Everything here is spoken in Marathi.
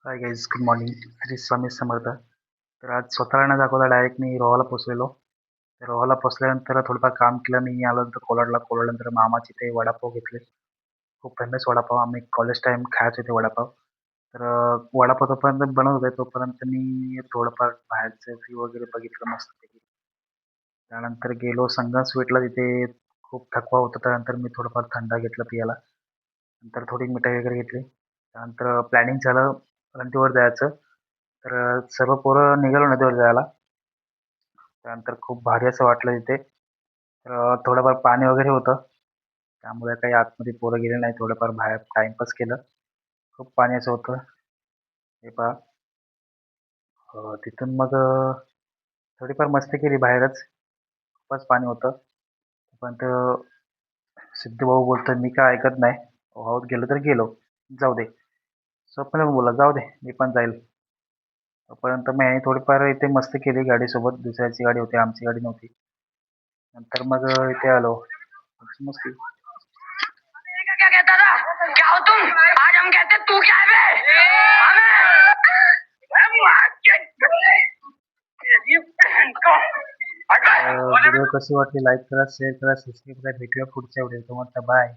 हाय guys, good morning. Shri Swami Samarth. तर आज स्वतःला न दाखवता डायरेक्ट मी रोहाला पोचलेलो. तर रोहाला पोचल्यानंतर थोडंफार काम केलं. मी आल्यानंतर कोलाडला. कोलाडनंतर मामाचे ते वडापाव घेतले. खूप फेमस वडापाव. आम्ही कॉलेज टाईम खायचो ते वडापाव. तर वडापाव तोपर्यंत बनवत होते, तोपर्यंत मी थोडंफार बाहेरचं व्ह्यू वगैरे बघितलं मस्तपैकी. त्यानंतर गेलो संगम स्वीटला. तिथे खूप थकवा होता. त्यानंतर मी थोडंफार थंड घेतलं पियाला. नंतर थोडी मिठाई वगैरे घेतली. त्यानंतर प्लॅनिंग झालं नदीवर जायचं. तर सर्व पोरं निघालो नदीवर जायला. त्यानंतर खूप भारी असं वाटलं तिथे. तर थोडंफार पाणी वगैरे होतं. त्यामुळे काही आतमध्ये पोरं गेले नाही. थोडंफार बाहेर टाईमपास केलं. खूप पाणी असं होतं. हे पहा. तिथून मग थोडीफार मस्ती केली बाहेरच. खूपच पाणी होतं. पण सिद्धूभाऊ बोलतोय, "मी काय ऐकत नाही. वाहून गेलो तर गेलो. जाऊ दे." स्वप्नील पण बोलला, "जाऊ दे, मी पण जाईल." तोपर्यंत मी थोडीफार इथे मस्ती केली गाडीसोबत. दुसऱ्याची गाडी होती, आमची गाडी नव्हती. नंतर मग इथे आलो. मस्ती. क्या कहता था? क्या हो तुम? आज हम कहते तू क्या है बे? व्हिडिओ कशी वाटली लाईक करा, शेअर करा, सबस्क्राईब करा. भेटूया पुढच्या व्हिडिओ. बाय.